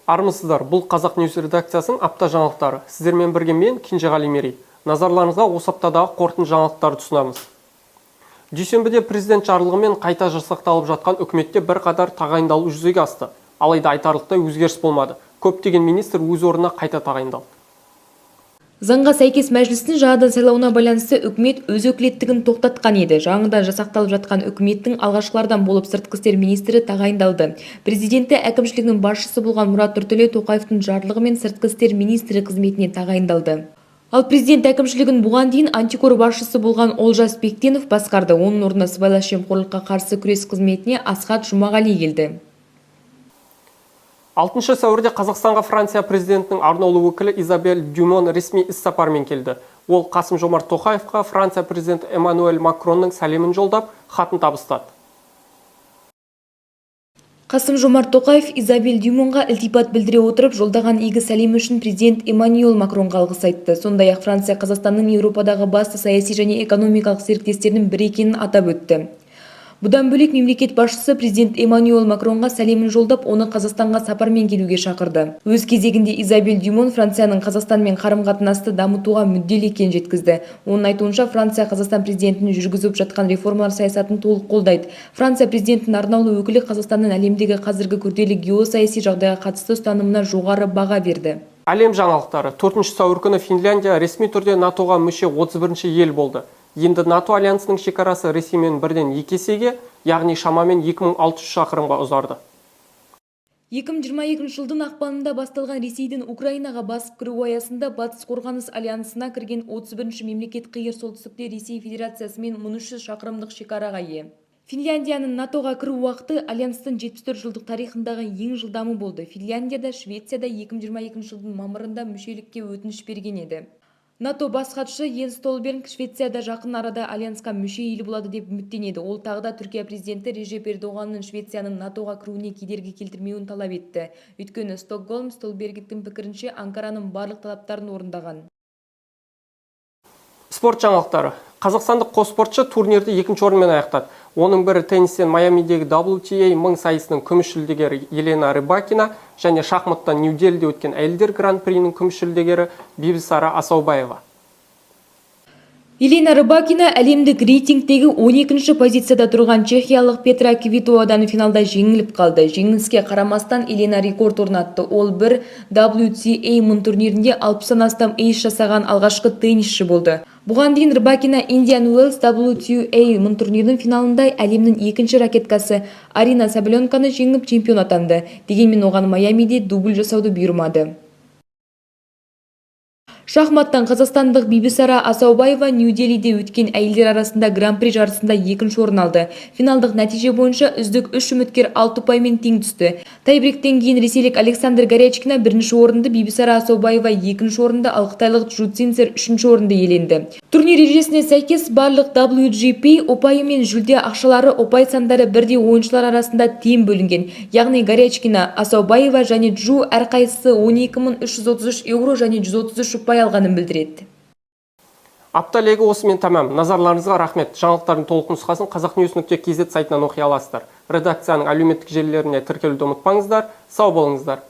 Армысыздар, бұл Қазақ Ньюс редакциясының апта жаңалықтары. Сіздермен бірге мен Кенжеғали Мерей. Назарларыңызға осы аптадағы қорытынды жаңалықтарды ұсынамыз. Дүйсенбіде президент жарлығымен қайта жасақталып жатқан үкіметте бір қатар тағайындалу жүзеге асты. Алайда айтарлықтай өзгеріс болмады. Көптеген министр өз орнына қайта тағайындалды. Заңға сәйкес мәжілістің жаңадан сайлауына байланысты үкімет өз өкілеттігін тоқтатқан еді. Жаңадан жасақталып жатқан үкіметтің алғашқылардан болып сыртқы істер министрі тағайындалды. Президенті әкімшілігінің басшысы болған Мұрат Нұртөре Тоқаевтың жарлығымен сыртқы істер министрі қызметіне тағайындалды. Ал президент әкімшілігін бұған дейін антикор басшысы болған Олжас Бектенов басқарды. Оның орнына сыбайлас жемқорлыққа қарсы күрес қызметіне Асхат Жұмағали келді. 6 сәуірде Қазақстанға Франция президентінің арнаулы өкілі Изабель Дюмон ресми іс-сапармен келді. Ол Қасым-Жомарт Тоқаевқа Франция президенті Эммануэль Макронның сәлемін жолдап, хатын табыстады. Қасым-Жомарт Тоқаев Изабель Дюмонға ілтипат білдіре отырып, жолдаған игі сәлемі үшін президент Эммануэль Макронға алғыс айтты. Сондай-ақ Франция Қазақстанның Еуропадағы басты саяси және экономикалық серіктестерінің бірі екенін атап өтті. Бұдан бөлек мемлекет басшысы президент Эммануэль Макронға сәлемін жолдап, оны Қазақстанға сапармен келуге шақырды. Өз кезегінде Изабель Дюмон Францияның Қазақстанмен қарым-қатынасты дамытуға мүдделі екенін жеткізді. Оның айтуынша, Франция Қазақстан президентінің жүргізіп жатқан реформалар саясатын толық қолдайды. Франция президентінің арнаулы өкілі Қазақстанның әлемдегі қазіргі күрделі геосаяси жағдайға қатысты ұстанымына жоғары баға берді. Әлем жаңалықтары. 4 сәуір күні Финляндия ресми түрде НАТО-ға мүше 31-ші ел болды. Енді НАТО альянсының шекарасы Ресеймен бірден 2 есеге, яғни шамамен 2600 шақырымға ұзарды. 2022 жылдың ақпанында басталған Ресейдің Украинаға басып кіру аясында Батыс қорғаныс альянсына кірген 31-ші мемлекет қиыр солтүстікте Ресей Федерациясымен 1300 шақырымдық шекараға ие. Финляндияның НАТОға кіру уақыты альянстың 74 жылдық тарихындағы ең жылдамы болды. Финляндияда, Швецияда 2022 жылдың мамырында мүшелікке өтініш берген еді. НАТО бас хатшысы Йенс Столтенберг Швецияда жақын арада альянсқа мүше ел болады деп үміттенеді. Ол тағы да Түркия президенті Режеп Ердоғанның Швецияның НАТОға кіруіне кедергі келтірмеуін талап етті. Өйткені Стокгольм Столтенбергтің пікірінше Анкараның барлық талаптарын орындаған. Спорт жаңалықтары. Қазақстандық қос спортшы турнирді 2-ші орынмен аяқтады. Оның бірі теннистен Майамидегі WTA 1000 сайысының күміс жүлдегері Елена Рыбакина және шахматтан Нью-Делиде өткен әйелдер гран-принің күміс жүлдегері Бибісара Асаубаева. Елена Рыбакина әлемдік рейтингтегі 12-ші позицияда тұрған чехиялық Петра Квитовадан финалда жеңіліп қалды. Жеңіліске қарамастан Елена рекорд орнатты. Ол бір WTA 1000 турнирінде 60-тан астам эйс жасаған алғашқы теннисші болды. Бұған дейін Рыбакина Индиан Уэллс WTA 1000 турнирінің финалында әлемнің екінші ракеткасы Арина Сабаленканы жеңіп чемпион атанды. Дегенмен оған Майамиде дубль жасауды бұйырмады. Шахматтан қазақстандық Бибісара Асаубаева Нью-Делиде өткен әйелдер арасында гран-при жарысында 2-ші орын алды. Финалдық нәтиже бойынша үздік 3 үміткер 6 ұпаймен тең түсті. Тайбректен кейін ресейлік Александр Горячкина 1-ші орынды, Бибісара Асаубаева 2-ші орынды, ал қытайлық Джу Цзинцзер 3-ші орынды иеленді. Турнир ережесіне сәйкес барлық WGP ұпайы мен жүлде ақшалары ұпай сандары бірдей ойыншылар арасында тең бөлінген. Яғни Горячкина, Асаубаева және Джу әрқайсысы 12333 еуро және 133 ұпай алғанын білдіреді. Апта легі осымен тамам. Назарларыңызға рахмет. Жаңалықтардың толық нұсқасын қазақnews.kz сайтынан оқи аласыздар. Редакцияның әлеуметтік желілеріне тіркелуді ұмытпаңыздар. Сау болыңыздар.